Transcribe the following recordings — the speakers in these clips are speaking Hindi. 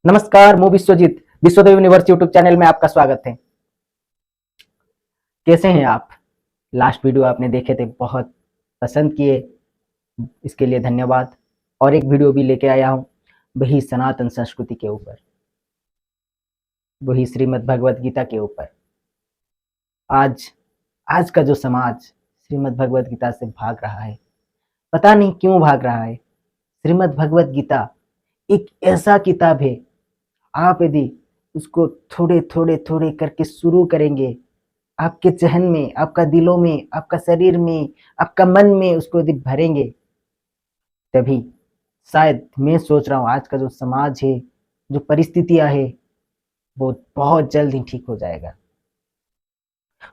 नमस्कार, मैं Vishwajit Vishwadev universe YouTube channel में आपका स्वागत है। कैसे हैं आप? लास्ट वीडियो आपने देखे थे, बहुत पसंद किए, इसके लिए धन्यवाद। और एक वीडियो भी लेके आया हूँ, वही सनातन संस्कृति के ऊपर, वही श्रीमद् भगवद गीता के ऊपर। आज आज का जो समाज श्रीमद् भगवद गीता से भाग रहा है, पता नहीं क्यों भाग रहा है। श्रीमद् भगवद गीता एक ऐसा किताब है, आप यदि उसको थोड़े थोड़े थोड़े करके शुरू करेंगे, आपके जहन में, आपका दिलों में, आपका शरीर में, आपका मन में उसको यदि भरेंगे, तभी शायद मैं सोच रहा हूँ आज का जो समाज है, जो परिस्थितियां है, वो बहुत जल्द ही ठीक हो जाएगा।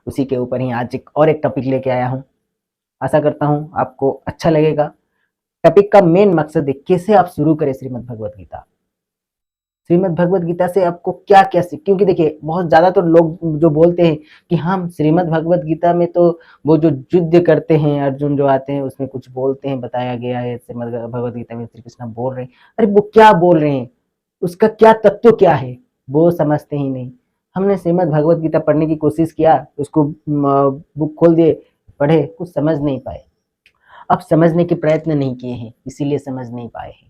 उसी के ऊपर ही आज एक टॉपिक लेके आया हूँ। आशा करता हूँ आपको अच्छा लगेगा। टॉपिक का मेन मकसद है कैसे आप शुरू करें श्रीमद् भगवद गीता। श्रीमद् भगवद गीता से आपको क्या क्या सीख, क्योंकि देखिए बहुत ज्यादा तो लोग जो बोलते हैं कि हम श्रीमद् भगवद गीता में तो वो जो युद्ध करते हैं अर्जुन जो आते हैं उसमें कुछ बोलते हैं, बताया गया है श्रीमद् भगवद गीता में श्री कृष्ण बोल रहे हैं। अरे वो क्या बोल रहे हैं, उसका क्या तत्व क्या है, वो समझते ही नहीं। हमने श्रीमद् भगवद गीता पढ़ने की कोशिश किया, उसको बुक खोल दिए, पढ़े, कुछ समझ नहीं पाए। अब समझने के प्रयत्न नहीं किए हैं, इसीलिए समझ नहीं पाए हैं।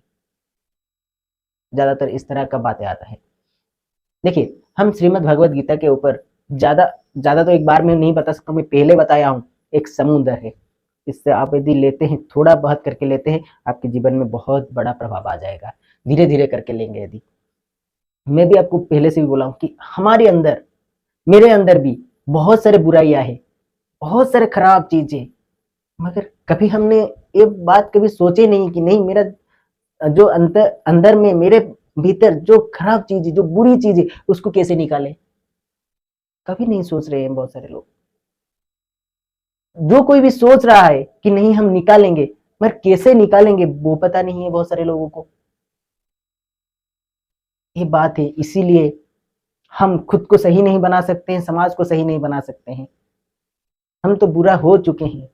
ज्यादातर इस तरह का बातें आता है। देखिए, हम श्रीमद् भगवद गीता के ऊपर ज्यादा ज्यादा तो एक बार में नहीं बता सकता, मैं पहले बताया हूँ, एक समुद्र है। इससे आप यदि लेते हैं, थोड़ा बहुत करके लेते हैं, आपके जीवन में बहुत बड़ा प्रभाव आ जाएगा। धीरे धीरे करके लेंगे यदि। मैं भी आपको पहले से भी बोला हूँ कि हमारे अंदर, मेरे अंदर भी बहुत सारे बुराइयां हैं, बहुत सारे खराब चीजें, मगर कभी हमने ये बात कभी सोचे नहीं कि नहीं, मेरा जो अंदर में, मेरे भीतर जो खराब चीज है, जो बुरी चीज है, उसको कैसे निकाले। कभी नहीं सोच रहे हैं बहुत सारे लोग। जो कोई भी सोच रहा है कि नहीं हम निकालेंगे, मगर कैसे निकालेंगे वो पता नहीं है बहुत सारे लोगों को। ये बात है, इसीलिए हम खुद को सही नहीं बना सकते हैं, समाज को सही नहीं बना सकते हैं। हम तो बुरा हो चुके हैं,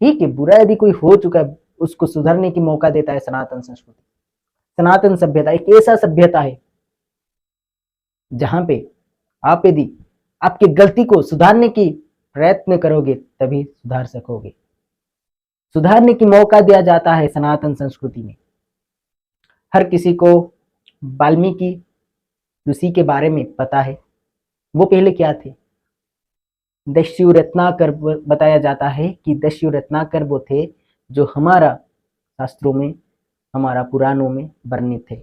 ठीक है, बुरा यदि कोई हो चुका है उसको सुधरने की मौका देता है सनातन संस्कृति। सनातन सभ्यता एक ऐसा सभ्यता है जहां पे आप यदि आपकी गलती को सुधारने की प्रयत्न करोगे तभी सुधार सकोगे। सुधारने की मौका दिया जाता है सनातन संस्कृति में। हर किसी को वाल्मीकि ऋषि के बारे में पता है। वो पहले क्या थे? दस्यु रत्नाकर बताया जाता है कि दस्यु रत्नाकर वो थे जो हमारा शास्त्रों में, हमारा पुराणों में वर्णित थे।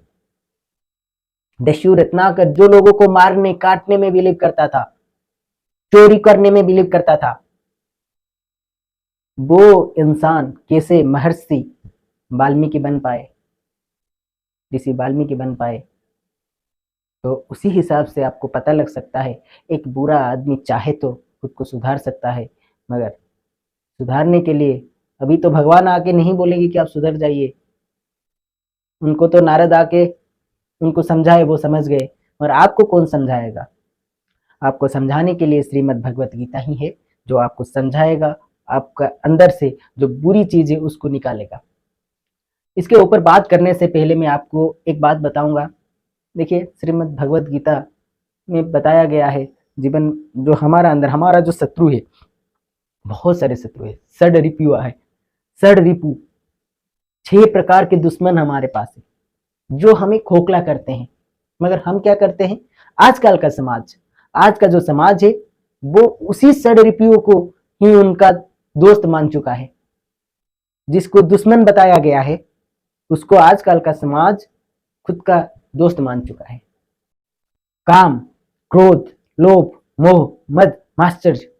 दस्यु रत्नाकर जो लोगों को मारने काटने में बिलीव करता था, चोरी करने में बिलीव करता था, वो इंसान कैसे महर्षि वाल्मीकि बन पाए, ऋषि वाल्मीकि बन पाए। तो उसी हिसाब से आपको पता लग सकता है, एक बुरा आदमी चाहे तो खुद को सुधार सकता है, मगर सुधारने के लिए अभी तो भगवान आके नहीं बोलेंगे कि आप सुधर जाइए। उनको तो नारद आके उनको समझाए, वो समझ गए, और आपको कौन समझाएगा? आपको समझाने के लिए श्रीमद् भगवत गीता ही है जो आपको समझाएगा, आपका अंदर से जो बुरी चीज है उसको निकालेगा। इसके ऊपर बात करने से पहले मैं आपको एक बात बताऊंगा। देखिए, श्रीमद् भगवत गीता में बताया गया है, जीवन जो हमारा अंदर, हमारा जो शत्रु है, बहुत सारे शत्रु है, षड रिपु है, षड रिपु, 6 प्रकार के दुश्मन हमारे पास है जो हमें खोखला करते हैं। मगर हम क्या करते हैं? आजकल का समाज, आज का जो समाज है वो उसी षड रिपुओं को ही उनका दोस्त मान चुका है। जिसको दुश्मन बताया गया है उसको आजकल का समाज खुद का दोस्त मान चुका है। काम, क्रोध, लोभ, मोह, मद, माश्चर्य,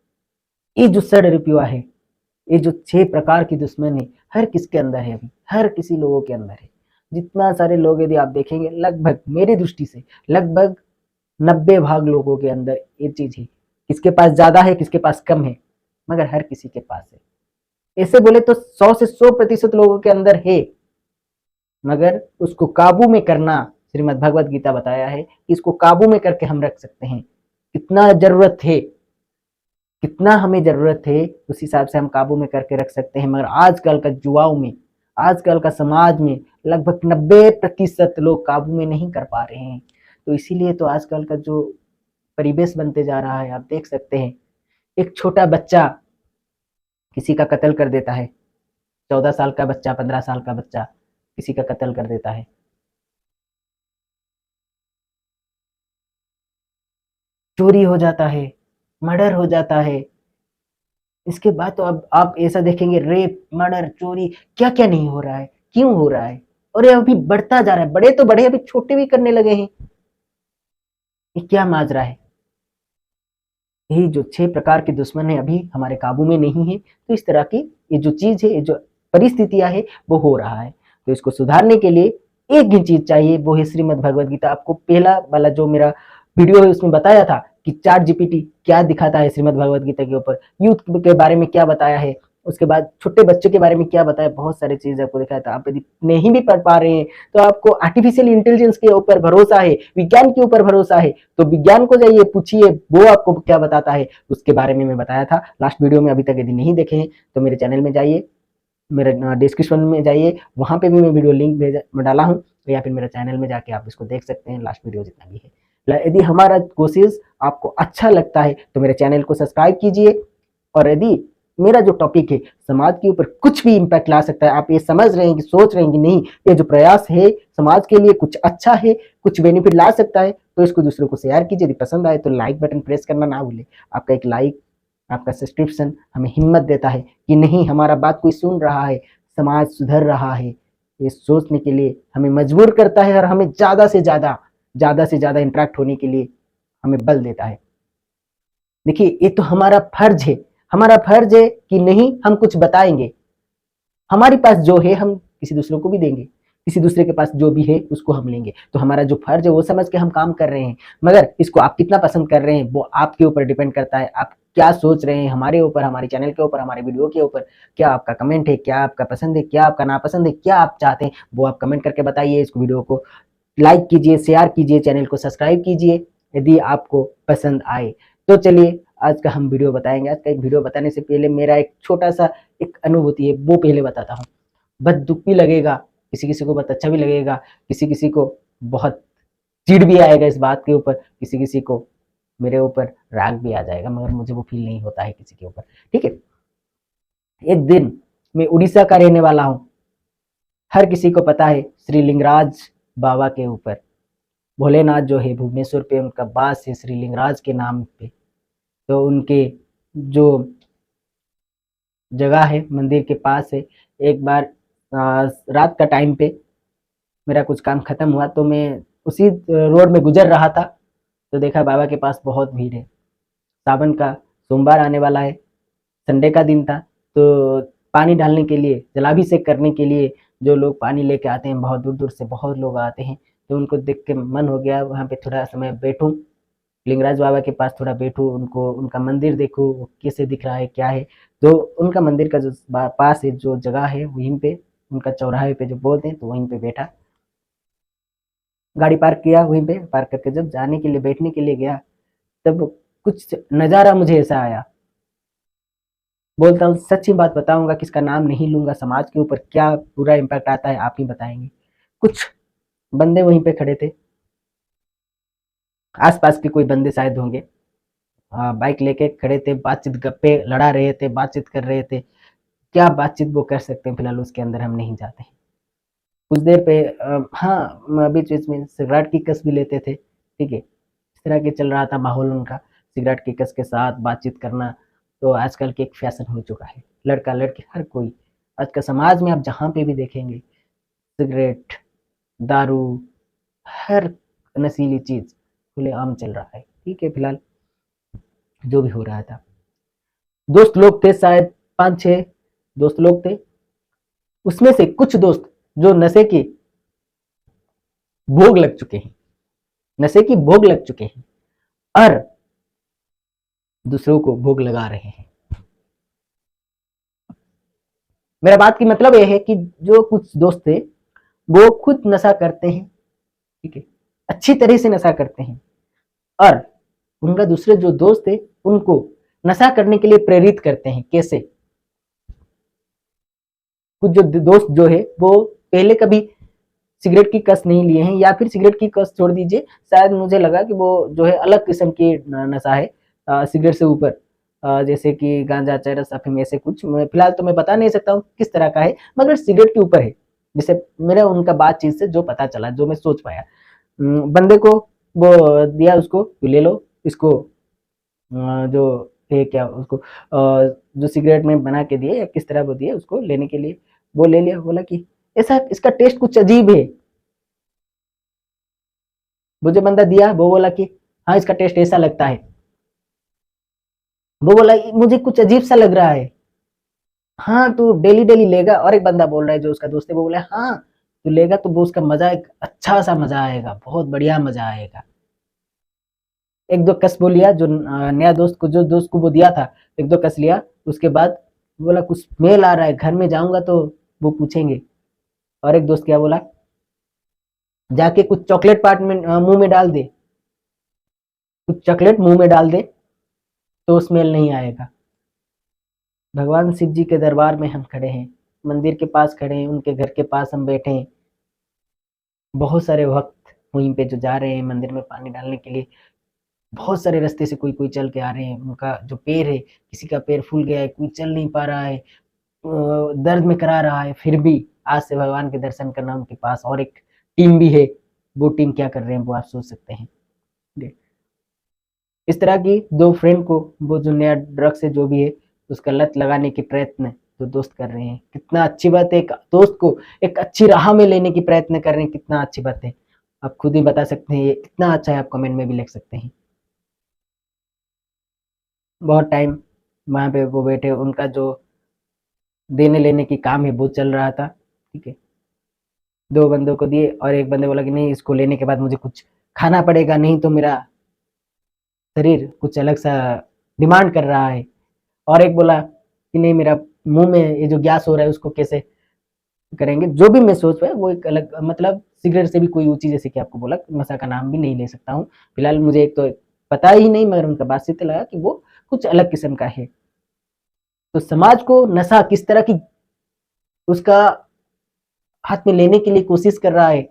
ये जो षड रिपुआ है, ये जो 6 प्रकार की दुश्मन है, हर किसके अंदर है? अभी हर किसी लोगों के अंदर है। जितना सारे लोग यदि आप देखेंगे, लगभग मेरी दृष्टि से लगभग 90 भाग लोगों के अंदर ये चीज है। किसके पास ज्यादा है, किसके पास कम है, मगर हर किसी के पास है। ऐसे बोले तो 100 से 100% लोगों के अंदर है, मगर उसको काबू में करना, श्रीमद् भगवत गीता बताया है कि इसको काबू में करके हम रख सकते हैं। कितना जरूरत है, कितना हमें जरूरत है, उस हिसाब से हम काबू में करके रख सकते हैं। मगर आजकल का युवाओं में, आजकल का समाज में लगभग 90% लोग काबू में नहीं कर पा रहे हैं। तो इसीलिए तो आजकल का जो परिवेश बनते जा रहा है, आप देख सकते हैं, एक छोटा बच्चा किसी का कत्ल कर देता है, 14 साल का बच्चा, 15 साल का बच्चा किसी का कत्ल कर देता है, चोरी हो जाता है, मर्डर हो जाता है। इसके बाद तो अब आप ऐसा देखेंगे, रेप, मर्डर, चोरी, क्या क्या नहीं हो रहा है, क्यों हो रहा है? और ये अभी बढ़ता जा रहा है, बड़े तो बड़े अभी छोटे भी करने लगे हैं। ये क्या माजरा है? यही जो 6 प्रकार के दुश्मन है अभी हमारे काबू में नहीं है, तो इस तरह की ये जो चीज है, ये जो परिस्थितियां है, वो हो रहा है। तो इसको सुधारने के लिए एक ही चीज चाहिए, वो है श्रीमद् भगवद गीता। आपको पहला वाला जो मेरा वीडियो है उसमें बताया था कि चैट जीपीटी क्या दिखाता है श्रीमद् भगवद गीता के ऊपर, यूथ के बारे में क्या बताया है, उसके बाद छोटे बच्चों के बारे में क्या बताया, बहुत सारी चीज आपको दिखाया था। आप यदि नहीं भी पढ़ पा रहे हैं तो आपको आर्टिफिशियल इंटेलिजेंस के ऊपर भरोसा है, विज्ञान के ऊपर भरोसा है, तो विज्ञान को जाइए, पूछिए, वो आपको क्या बताता है, उसके बारे में मैं बताया था लास्ट वीडियो में। अभी तक यदि नहीं देखे हैं तो मेरे चैनल में जाइए, मेरे डिस्क्रिप्शन में जाइए, वहां पे भी मैं वीडियो लिंक में डाला हूँ, या फिर मेरे चैनल में जाके आप इसको देख सकते हैं, लास्ट वीडियो जितना भी है। यदि हमारा कोशिश आपको अच्छा लगता है तो मेरे चैनल को सब्सक्राइब कीजिए, और यदि मेरा जो टॉपिक है समाज के ऊपर कुछ भी इम्पैक्ट ला सकता है, आप ये समझ रहे हैं कि सोच रहे हैं कि नहीं, ये जो प्रयास है समाज के लिए कुछ अच्छा है, कुछ बेनिफिट ला सकता है, तो इसको दूसरों को शेयर कीजिए। यदि पसंद आए तो लाइक बटन प्रेस करना ना भूले। आपका एक लाइक, आपका सब्सक्रिप्शन हमें हिम्मत देता है कि नहीं, हमारा बात कोई सुन रहा है, समाज सुधर रहा है, ये सोचने के लिए हमें मजबूर करता है, और हमें ज्यादा से ज्यादा इंटरेक्ट होने के लिए हमें बल देता है। देखिए, ये तो हमारा फर्ज है, हमारा फर्ज है कि नहीं, हम कुछ बताएंगे, हमारे पास जो है हम किसी दूसरों को भी देंगे, किसी दूसरे के पास जो भी है उसको हम लेंगे। तो हमारा जो फर्ज है वो समझ के हम काम कर रहे हैं, मगर इसको आप कितना पसंद कर रहे हैं वो आपके ऊपर डिपेंड करता है। आप क्या सोच रहे हैं हमारे ऊपर, हमारे चैनल के ऊपर, हमारे वीडियो के ऊपर, क्या आपका कमेंट है, क्या आपका पसंद है, क्या आपका नापसंद है, क्या आप चाहते हैं, वो आप कमेंट करके बताइए। इस वीडियो को लाइक कीजिए, शेयर कीजिए, चैनल को सब्सक्राइब कीजिए यदि आपको पसंद आए। तो चलिए आज का हम वीडियो बताएंगे। आज का एक वीडियो बताने से पहले मेरा एक छोटा सा एक अनुभूति है, वो पहले बताता हूँ। बहुत दुख भी लगेगा, किसी किसी को बहुत अच्छा भी लगेगा, किसी किसी को बहुत चिढ़ भी आएगा इस बात के ऊपर, किसी किसी को मेरे ऊपर राग भी आ जाएगा, मगर मुझे वो फील नहीं होता है किसी के ऊपर, ठीक है। एक दिन मैं उड़ीसा का रहने वाला हूँ, हर किसी को पता है श्री लिंगराज बाबा के ऊपर, भोलेनाथ जो है भुवनेश्वर पे उनका वास है श्री लिंगराज के नाम पे। तो उनके जो जगह है मंदिर के पास है, एक बार रात का टाइम पे मेरा कुछ काम खत्म हुआ तो मैं उसी रोड में गुजर रहा था, तो देखा बाबा के पास बहुत भीड़ है। सावन का सोमवार आने वाला है, संडे का दिन था, तो पानी डालने के लिए, जलाभिषेक करने के लिए जो लोग पानी लेके आते हैं, बहुत दूर दूर से बहुत लोग आते हैं, तो उनको देख के मन हो गया वहाँ पे थोड़ा समय बैठूं, लिंगराज बाबा के पास थोड़ा बैठूं, उनको उनका मंदिर देखूं वो कैसे दिख रहा है, क्या है। तो उनका मंदिर का जो पास है, जो जगह है, वहीं पे उनका चौराहे पे जो बोलते हैं, तो वहीं पे बैठा, गाड़ी पार्क किया, वहीं पे पार्क करके जब जाने के लिए, बैठने के लिए गया, तब कुछ नज़ारा मुझे ऐसा आया, बोलता हूँ सच्ची बात बताऊंगा, किसका नाम नहीं लूंगा, समाज के ऊपर क्या बुरा इम्पैक्ट आता है आप ही बताएंगे। कुछ बंदे वहीं पे खड़े थे, आसपास के कोई बंदे शायद होंगे, बाइक लेके खड़े थे, बातचीत, गप्पे लड़ा रहे थे, बातचीत कर रहे थे। क्या बातचीत वो कर सकते हैं, फिलहाल उसके अंदर हम नहीं जाते हैं। कुछ देर पे हाँ, बीच बीच में सिगरेट की कस भी लेते थे, ठीक है, इस तरह के चल रहा था माहौल उनका, सिगरेट की कस के साथ बातचीत करना। तो आजकल के एक फैशन हो चुका है, लड़का लड़की हर कोई, आज का समाज में आप जहाँ पे भी देखेंगे, सिगरेट, दारू, हर नशीली चीज खुलेआम चल रहा है, ठीक है। फिलहाल जो भी हो रहा था, दोस्त लोग थे शायद 5-6 दोस्त लोग थे, उसमें से कुछ दोस्त जो नशे की भोग लग चुके हैं, नशे की भोग लग चुके हैं, और दूसरों को भोग लगा रहे हैं। मेरा बात की मतलब यह है कि जो कुछ दोस्त थे वो खुद नशा करते हैं, ठीक है, अच्छी तरह से नशा करते हैं, और उनका दूसरे जो दोस्त है उनको नशा करने के लिए प्रेरित करते हैं। कैसे? कुछ जो दोस्त जो है वो पहले कभी सिगरेट की कस नहीं लिए हैं, या फिर सिगरेट की कस छोड़ दीजिए, शायद मुझे लगा कि वो जो है अलग किस्म की नशा है सिगरेट से ऊपर, जैसे कि गांजा, चरस, अफीम, ऐसे कुछ। फिलहाल तो मैं बता नहीं सकता हूँ किस तरह का है, मगर सिगरेट के ऊपर है, जैसे मेरा उनका बातचीत से जो पता चला, जो मैं सोच पाया। बंदे को वो दिया, उसको ले लो इसको, जो है क्या उसको, जो सिगरेट में बना के दिए या किस तरह वो दिए उसको लेने के लिए, वो ले लिया। बोला कि ऐसा इसका टेस्ट कुछ अजीब है। वो जो बंदा दिया वो बोला कि हाँ इसका टेस्ट ऐसा लगता है। वो बोला मुझे कुछ अजीब सा लग रहा है। हाँ तू डेली डेली लेगा। और एक बंदा बोल रहा है जो उसका दोस्त है, वो बोला हाँ तू लेगा तो वो उसका मजा, एक अच्छा सा मजा आएगा, बहुत बढ़िया मजा आएगा। एक दो कस वो लिया, जो नया दोस्त को, जो दोस्त को वो दिया था, एक दो कस लिया। उसके बाद बोला कुछ स्मेल आ रहा है, घर में जाऊंगा तो वो पूछेंगे। और एक दोस्त क्या बोला, जाके कुछ चॉकलेट पार्ट में मुंह में डाल दे, कुछ चॉकलेट मुंह में डाल दे तो स्मेल नहीं आएगा। भगवान शिव जी के दरबार में हम खड़े हैं, मंदिर के पास खड़े हैं, उनके घर के पास हम बैठे हैं। बहुत सारे भक्त वहीं पे जो जा रहे हैं मंदिर में पानी डालने के लिए, बहुत सारे रास्ते से कोई कोई चल के आ रहे हैं। उनका जो पैर है, किसी का पैर फूल गया है, कोई चल नहीं पा रहा है, दर्द में करा रहा है, फिर भी आज से भगवान के दर्शन करना उनके पास। और एक टीम भी है, वो टीम क्या कर रहे हैं वो आप सोच सकते हैं। इस तरह की दो फ्रेंड को वो जो नया ड्रग से जो भी है उसका लत लगाने के प्रयत्न जो दोस्त कर रहे हैं, कितना अच्छी बात है। एक दोस्त को एक अच्छी राह में लेने की प्रयत्न कर रहे हैं, कितना अच्छी बात है। आप खुद ही बता सकते हैं ये कितना अच्छा है, आप कमेंट में भी लिख सकते हैं। बहुत टाइम वहां पे वो बैठे, उनका जो देने लेने की काम है वो चल रहा था, ठीक है। दो बंदों को दिए और एक बंदे बोला कि नहीं इसको लेने के बाद मुझे कुछ खाना पड़ेगा, नहीं तो मेरा शरीर कुछ अलग सा डिमांड कर रहा है। और एक बोला कि नहीं मेरा मुंह में ये जो गैस हो रहा है उसको कैसे करेंगे। जो भी मैं सोच पाया वो एक अलग, मतलब सिगरेट से भी कोई ऊंची, जैसे कि आपको बोला नशा का नाम भी नहीं ले सकता हूँ फिलहाल, मुझे एक तो पता ही नहीं, मगर उनका बात से लगा कि वो कुछ अलग किस्म का है। तो समाज को नशा किस तरह की उसका हाथ में लेने के लिए कोशिश कर रहा है।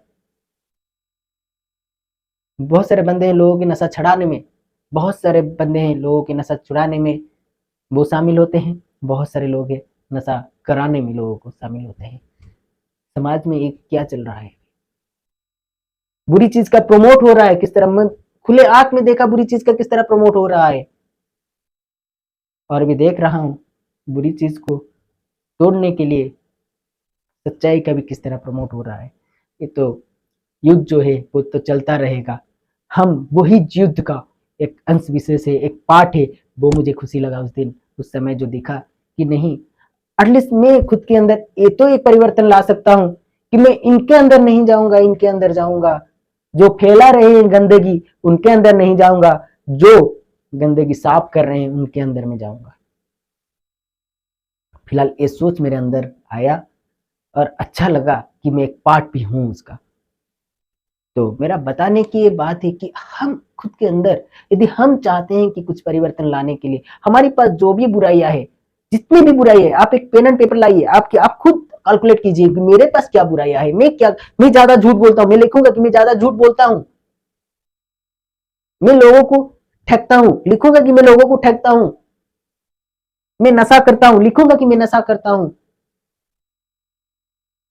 बहुत सारे बंदे हैं लोगों की नशा छड़ाने में, बहुत सारे बंदे हैं लोगों की नशा छुड़ाने में वो शामिल होते हैं, बहुत सारे लोग हैं नशा कराने में लोगों को शामिल होते हैं। समाज में एक क्या चल रहा है, बुरी चीज का प्रमोट हो रहा है किस तरह, मैं खुले आंख में देखा बुरी चीज का किस तरह प्रमोट हो रहा है। और भी देख रहा हूं बुरी चीज को तोड़ने के लिए सच्चाई का भी किस तरह प्रमोट हो रहा है। ये तो युद्ध जो है वो तो चलता रहेगा। हम वही युद्ध का एक अंश विशेष है, एक पार्ट है। वो मुझे खुशी लगा उस दिन, उस समय जो दिखा कि नहीं, एटलीस्ट मैं खुद के अंदर ये तो एक परिवर्तन ला सकता हूँ कि मैं इनके अंदर नहीं जाऊंगा, इनके अंदर जाऊंगा। जो फैला रहे हैं गंदगी उनके अंदर नहीं जाऊंगा, जो गंदगी साफ कर रहे हैं उनके अंदर में जाऊंगा। फिलहाल ये सोच मेरे अंदर आया और अच्छा लगा कि मैं एक पार्ट भी हूं उसका। तो मेरा बताने की ये बात है कि हम खुद के अंदर, यदि हम चाहते हैं कि कुछ परिवर्तन लाने के लिए, हमारे पास जो भी बुराइयां है, जितनी भी बुराई है, आप एक पेन एंड पेपर लाइए, आप खुद कैलकुलेट कीजिए कि मेरे पास क्या बुराइयां है। मैं ज्यादा झूठ बोलता हूं, मैं लिखूंगा कि मैं ज्यादा झूठ बोलता हूं, मैं लोगों को ठगता हूं, लिखूंगा कि मैं लोगों को ठगता हूं, मैं नशा करता हूं, लिखूंगा कि मैं नशा करता हूं,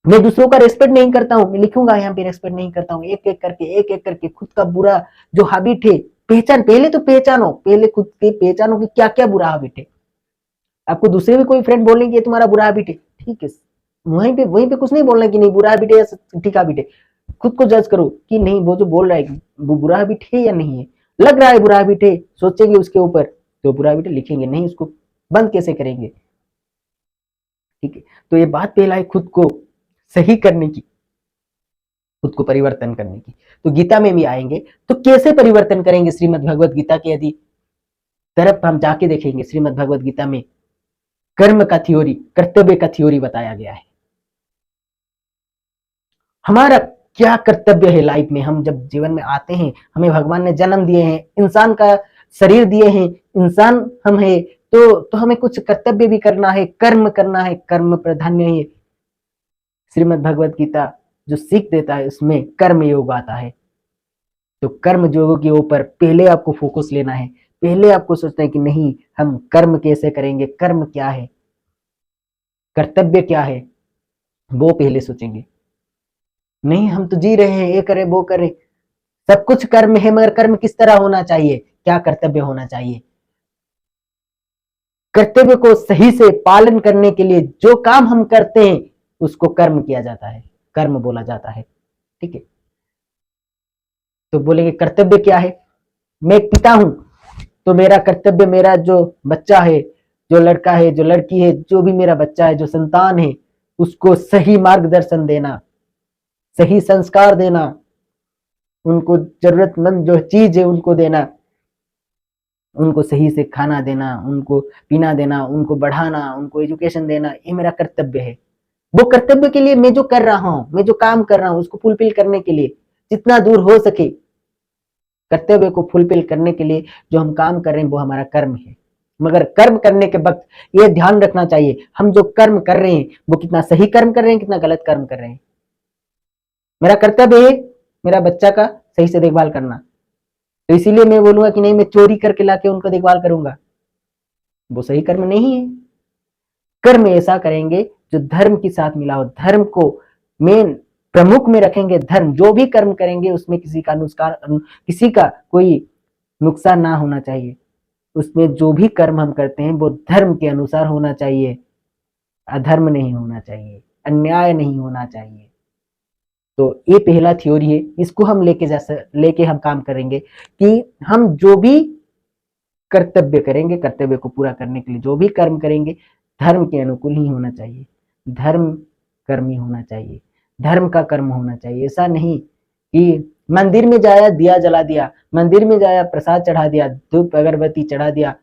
मैं दूसरों का रेस्पेक्ट नहीं करता हूं, मैं लिखूंगा यहाँ पे रेस्पेक्ट नहीं करता हूं। एक एक करके खुद का बुरा जो हैबिट है पहचान, पहले तो पहचानो, पहले खुद के पहचानो कि क्या क्या बुरा हैबिट है। आपको दूसरे भी कोई फ्रेंड बोलेंगे ये तुम्हारा बुरा हैबिट है, ठीक है, वहीं पे कुछ नहीं बोलना कि नहीं बुरा हैबिट है या ठीक हैबिट है। खुद को जज करो कि नहीं वो जो बोल रहा है वो बुरा हैबिट है या नहीं है। लग रहा है बुरा हैबिट है, सोचेंगे उसके ऊपर तो बुरा हैबिट लिखेंगे, नहीं उसको बंद कैसे करेंगे। ठीक है, तो ये बात पहला है खुद को सही करने की, खुद को परिवर्तन करने की। तो गीता में भी आएंगे तो कैसे परिवर्तन करेंगे, श्रीमद् भगवत गीता के यदि तरफ हम जाके देखेंगे, श्रीमद् भगवत गीता में कर्म का थ्योरी, कर्तव्य का थ्योरी बताया गया है। हमारा क्या कर्तव्य है लाइफ में। हम जब जीवन में आते हैं, हमें भगवान ने जन्म दिए हैं, इंसान का शरीर दिए हैं, इंसान हम है, तो हमें कुछ कर्तव्य भी करना है, कर्म करना है, कर्म प्राधान्य है। श्रीमद् भगवत गीता जो सीख देता है उसमें कर्म योग आता है। तो कर्म योग के ऊपर पहले आपको फोकस लेना है, पहले आपको सोचना है कि नहीं हम कर्म कैसे करेंगे, कर्म क्या है, कर्तव्य क्या है, वो पहले सोचेंगे। नहीं हम तो जी रहे हैं, ये करें वो करें, सब कुछ कर्म है, मगर कर्म किस तरह होना चाहिए, क्या कर्तव्य होना चाहिए। कर्तव्य को सही से पालन करने के लिए जो काम हम करते हैं उसको कर्म किया जाता है, कर्म बोला जाता है। ठीक है, तो बोलेंगे कर्तव्य क्या है। मैं एक पिता हूं तो मेरा कर्तव्य, मेरा जो बच्चा है, जो लड़का है, जो लड़की है, जो भी मेरा बच्चा है, जो संतान है, उसको सही मार्गदर्शन देना, सही संस्कार देना, उनको जरूरतमंद जो चीज है उनको देना, उनको सही से खाना देना, उनको पीना देना, उनको बढ़ाना, उनको एजुकेशन देना, ये मेरा कर्तव्य है। वो कर्तव्य के लिए मैं जो कर रहा हूं, मैं जो काम कर रहा हूं उसको फुलफिल करने के लिए जितना दूर हो सके, कर्तव्य को फुलफिल करने के लिए जो हम काम कर रहे हैं वो हमारा कर्म है। मगर कर्म करने के वक्त ये ध्यान रखना चाहिए हम जो कर्म कर रहे हैं वो कितना सही कर्म कर रहे हैं, कितना गलत कर्म कर रहे हैं। मेरा कर्तव्य है मेरा बच्चा का सही से देखभाल करना, तो इसीलिए मैं बोलूंगा कि नहीं मैं चोरी करके लाके उनका देखभाल करूंगा, वो सही कर्म नहीं है। कर्म ऐसा करेंगे जो धर्म के साथ मिला हो, धर्म को मेन प्रमुख में रखेंगे। धर्म जो भी कर्म करेंगे उसमें किसी का कोई नुकसान ना होना चाहिए, उसमें जो भी कर्म हम करते हैं वो धर्म के अनुसार होना चाहिए, अधर्म नहीं होना चाहिए, अन्याय नहीं होना चाहिए। तो ये पहला थ्योरी है, इसको हम लेके हम काम करेंगे कि हम जो भी कर्तव्य करेंगे, कर्तव्य को पूरा करने के लिए जो भी कर्म करेंगे धर्म के अनुकूल ही होना चाहिए, धर्म कर्मी होना चाहिए, धर्म का कर्म होना चाहिए। ऐसा नहीं कि मंदिर में जाया दिया जला दिया, मंदिर में जाया प्रसाद चढ़ा दिया, धूप अगरबत्ती चढ़ा दिया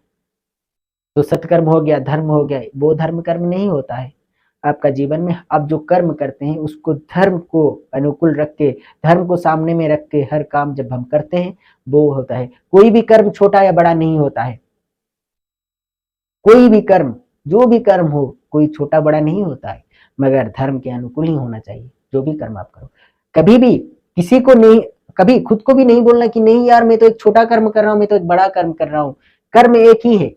तो सत्कर्म हो गया, धर्म हो गया, वो धर्म कर्म नहीं होता है। आपका जीवन में आप जो कर्म करते हैं उसको धर्म को अनुकूल रख के, धर्म को सामने में रख के हर काम जब हम करते हैं वो होता है। कोई भी कर्म छोटा या बड़ा नहीं होता है, कोई भी कर्म जो भी कर्म हो कोई छोटा बड़ा नहीं होता है, मगर धर्म के अनुकूल ही होना चाहिए जो भी कर्म आप करो। कभी भी किसी को नहीं, कभी खुद को भी नहीं बोलना कि नहीं यार मैं तो एक छोटा कर्म कर रहा हूं, मैं तो एक बड़ा कर्म कर रहा हूं। कर्म एक ही है,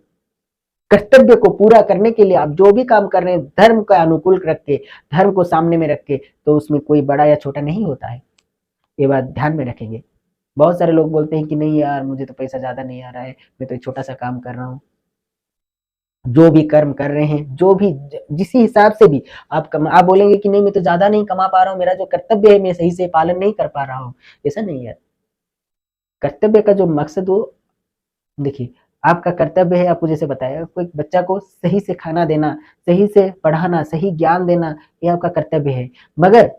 कर्तव्य को पूरा करने के लिए आप जो भी काम कर रहे हैं धर्म का अनुकूल रख के, धर्म को सामने में रख के, तो उसमें कोई बड़ा या छोटा नहीं होता है। ये बात ध्यान में रखेंगे। बहुत सारे लोग बोलते हैं कि नहीं यार मुझे तो पैसा ज्यादा नहीं आ रहा है, मैं तो एक छोटा सा काम कर रहा हूँ। जो भी कर्म कर रहे हैं, जो भी जिस हिसाब से भी आप बोलेंगे कि नहीं मैं तो ज्यादा नहीं कमा पा रहा हूँ, मेरा जो कर्तव्य है मैं सही से पालन नहीं कर पा रहा हूँ, ऐसा नहीं है। कर्तव्य का जो मकसद हो, देखिए आपका कर्तव्य है, आपको जैसे बताया कोई बच्चा को सही से खाना देना, सही से पढ़ाना, सही ज्ञान देना, ये आपका कर्तव्य है। मगर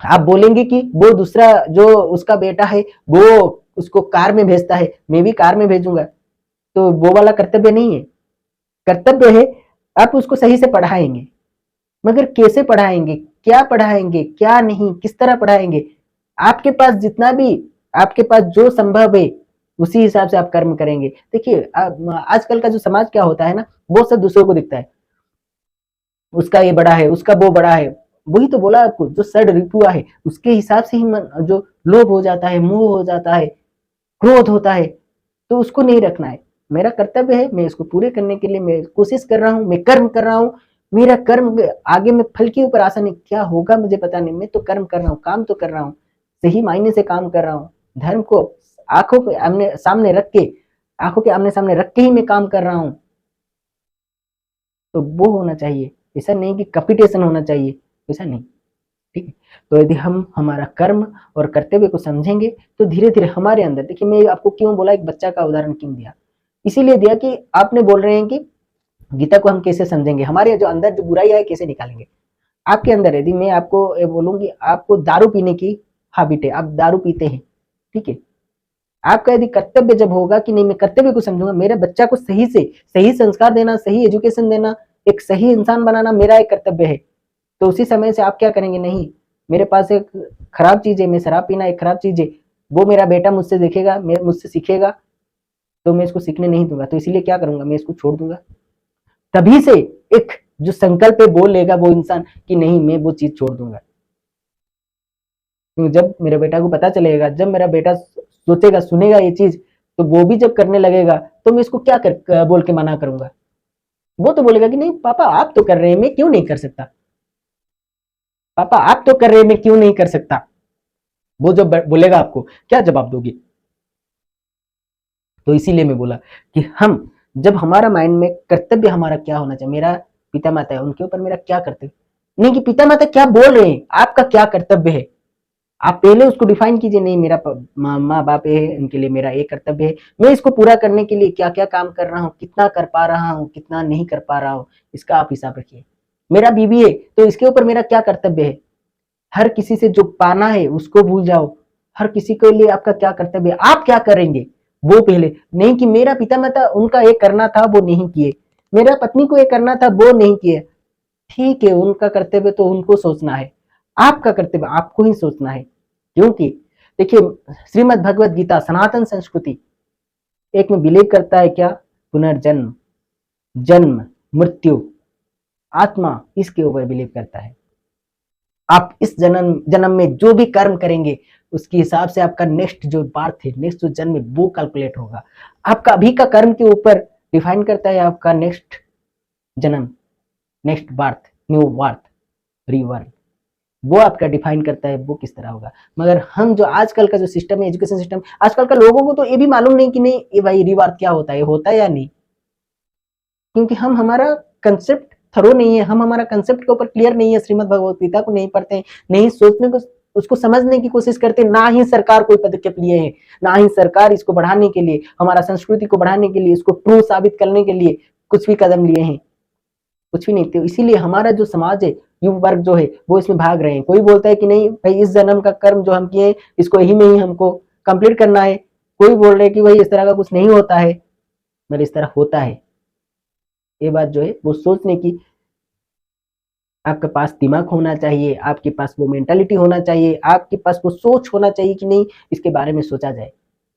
आप बोलेंगे कि वो दूसरा जो उसका बेटा है वो उसको कार में भेजता है, मैं भी कार में भेजूंगा, तो वो वाला कर्तव्य नहीं है। कर्तव्य है आप उसको सही से पढ़ाएंगे, मगर कैसे पढ़ाएंगे, क्या नहीं, किस तरह पढ़ाएंगे, आपके पास जितना भी, आपके पास जो संभव है उसी हिसाब से आप कर्म करेंगे। देखिए आजकल का जो समाज क्या होता है ना, वो सब दूसरों को दिखता है, उसका ये बड़ा है, उसका वो बड़ा है। वही तो बोला आपको, जो षड ऋतु है उसके हिसाब से ही मन जो लोभ हो जाता है, मोह हो जाता है, क्रोध होता है, तो उसको नहीं रखना है। मेरा कर्तव्य है, मैं इसको पूरे करने के लिए मैं कोशिश कर रहा हूँ, मैं कर्म कर रहा हूँ। मेरा कर्म आगे में फल के ऊपर आशा नहीं, क्या होगा मुझे पता नहीं, मैं तो कर्म कर रहा हूँ, काम तो कर रहा हूँ, सही मायने से काम कर रहा हूँ। धर्म को आंखों के आमने सामने रख के, आंखों के आमने सामने रख के ही मैं काम कर रहा हूँ, तो वो होना चाहिए। ऐसा नहीं कि कंपटीशन होना चाहिए, ऐसा नहीं। ठीक है, तो यदि हम हमारा कर्म और कर्तव्य को समझेंगे तो धीरे धीरे हमारे अंदर, देखिए मैं आपको क्यों बोला, एक बच्चा का उदाहरण क्यों दिया, इसीलिए दिया कि आपने बोल रहे हैं कि गीता को हम कैसे समझेंगे, हमारे जो अंदर जो बुराई है कैसे निकालेंगे। आपके अंदर यदि मैं आपको बोलूंगी आपको दारू पीने की हैबिट है, आप दारू पीते हैं, ठीक है, आपका यदि कर्तव्य जब होगा कि नहीं मैं कर्तव्य को समझूंगा, मेरे बच्चा को सही से सही संस्कार देना, सही एजुकेशन देना, एक सही इंसान बनाना मेरा एक कर्तव्य है, तो उसी समय से आप क्या करेंगे, नहीं मेरे पास एक खराब चीज है, मैं शराब पीना एक खराब चीज है, वो मेरा बेटा मुझसे देखेगा, मुझसे सीखेगा, तो मैं इसको सीखने नहीं दूंगा, तो इसीलिए क्या करूंगा, मैं इसको छोड़ दूंगा। तभी से एक जो संकल्प है बोल लेगा वो इंसान कि नहीं मैं वो चीज छोड़ दूंगा। क्योंकि जब मेरे बेटा को पता चलेगा, जब मेरा बेटा सोचेगा, सुनेगा ये चीज, तो वो भी जब करने लगेगा तो मैं इसको क्या बोल के मना करूंगा। वो तो बोलेगा कि नहीं पापा आप तो कर रहे हैं, मैं क्यों नहीं कर सकता, पापा आप तो कर रहे हैं, मैं क्यों नहीं कर सकता। वो जब बोलेगा आपको क्या जवाब दोगे। तो इसीलिए मैं बोला कि हम जब हमारा माइंड में कर्तव्य हमारा क्या होना चाहिए, मेरा पिता माता है उनके ऊपर मेरा क्या कर्तव्य, नहीं कि पिता माता क्या बोल रहे हैं, आपका क्या कर्तव्य है। आप पहले उसको डिफाइन कीजिए, नहीं मेरा माँ बाप है, उनके लिए मेरा एक कर्तव्य है, मैं इसको पूरा करने के लिए क्या क्या काम कर रहा हूँ, कितना कर पा रहा हूँ, कितना नहीं कर पा रहा हूँ, इसका आप हिसाब रखिए। मेरा बीवी है तो इसके ऊपर मेरा क्या कर्तव्य है। हर किसी से जो पाना है उसको भूल जाओ, हर किसी के लिए आपका क्या कर्तव्य है, आप क्या करेंगे वो पहले, नहीं कि मेरा पिता माता उनका एक करना था वो नहीं किए, मेरा पत्नी को एक करना था वो नहीं किए। ठीक है, उनका कर्तव्य तो उनको सोचना है, आपका कर्तव्य आपको ही सोचना है। क्योंकि देखिए श्रीमद् भगवत गीता सनातन संस्कृति एक में बिलीव करता है क्या, पुनर्जन्म, जन्म, मृत्यु, आत्मा, इसके ऊपर बिलीव करता है। आप इस जन्म जन्म में जो भी कर्म करेंगे उसके हिसाब से आपका नेक्स्ट जो बार्थ है, नेक्स्ट जो जन्म है वो कैलकुलेट होगा। आपका अभी का कर्म के ऊपर डिफाइन करता है आपका नेक्स्ट जन्म, next birth, new birth, rebirth, वो आपका डिफाइन करता है वो किस तरह होगा। मगर हम जो आजकल का जो सिस्टम है, एजुकेशन सिस्टम, आजकल का लोगों को तो ये भी मालूम नहीं कि नहीं ये भाई रीबर्थ क्या होता है, होता है या नहीं। क्योंकि हम हमारा कंसेप्ट थरो नहीं है, हम हमारा कंसेप्ट के ऊपर क्लियर नहीं है, श्रीमद् भगवत गीता को नहीं पढ़ते हैं, नहीं सोचने को, उसको समझने की कोशिश करते, ना ही सरकार कोई पदक्षेप लिए है, ना ही सरकार इसको बढ़ाने के लिए, हमारा संस्कृति को बढ़ाने के लिए, इसको ट्रू साबित करने के लिए कुछ भी कदम लिए हैं, कुछ भी नहीं। तो इसीलिए हमारा जो समाज है, युवा वर्ग जो है वो इसमें भाग रहे हैं। कोई बोलता है कि नहीं भाई इस जन्म का कर्म जो हम किए इसको यही में ही हमको कंप्लीट करना है, कोई बोल रहे हैं कि भाई इस तरह का कुछ नहीं होता है, मगर इस तरह होता है। ये बात जो है वो सोचने की आपके पास दिमाग होना चाहिए, आपके पास वो मेंटालिटी होना चाहिए, आपके पास वो सोच होना चाहिए कि नहीं इसके बारे में सोचा जाए।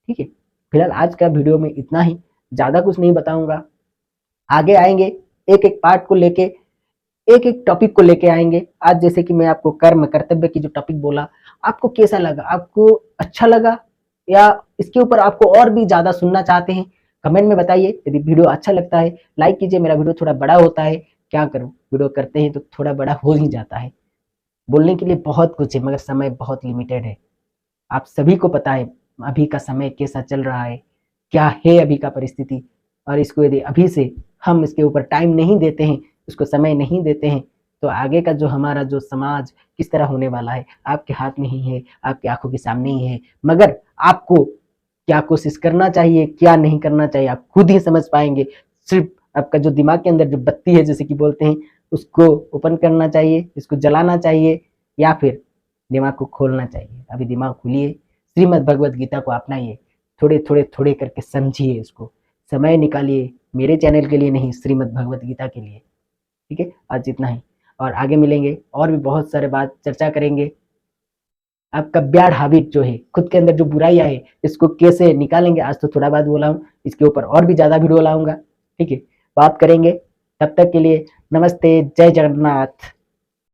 ठीक है, फिलहाल आज का वीडियो में इतना ही, ज्यादा कुछ नहीं बताऊंगा। आगे आएंगे एक एक पार्ट को लेके, एक एक टॉपिक को लेके आएंगे। आज जैसे कि मैं आपको कर्म कर्तव्य की जो टॉपिक बोला, आपको कैसा लगा, आपको अच्छा लगा, या इसके ऊपर आपको और भी ज्यादा सुनना चाहते हैं, कमेंट में बताइए। यदि वीडियो अच्छा लगता है लाइक कीजिए, मेरा वीडियो थोड़ा बड़ा होता है, क्या करूं, वीडियो करते हैं तो थोड़ा बड़ा हो ही जाता है। बोलने के लिए बहुत कुछ है मगर समय बहुत लिमिटेड है। आप सभी को पता है अभी का समय कैसा चल रहा है, क्या है अभी का परिस्थिति, और इसको यदि अभी से हम इसके ऊपर टाइम नहीं देते हैं, उसको समय नहीं देते हैं, तो आगे का जो हमारा जो समाज किस तरह होने वाला है आपके हाथ में ही है, आपकी आंखों के सामने ही है। मगर आपको क्या कोशिश करना चाहिए, क्या नहीं करना चाहिए, आप खुद ही समझ पाएंगे। सिर्फ आपका जो दिमाग के अंदर जो बत्ती है जैसे कि बोलते हैं, उसको ओपन करना चाहिए, इसको जलाना चाहिए, या फिर दिमाग को खोलना चाहिए। अभी दिमाग खोलिए, श्रीमद् भगवत गीता को अपनाइए, थोड़े थोड़े थोड़े करके समझिए, इसको समय निकालिए, मेरे चैनल के लिए नहीं, श्रीमद् भगवत गीता के लिए। ठीक है, आज इतना ही, और आगे मिलेंगे और भी बहुत सारे बात चर्चा करेंगे। आपका बैड हैबिट जो है, खुद के अंदर जो बुराइयां है, इसको कैसे निकालेंगे, आज तो थोड़ा बात बोला हूँ, इसके ऊपर और भी ज्यादा वीडियो लाऊंगा। ठीक है, बात करेंगे। तब तक के लिए नमस्ते, जय जगन्नाथ।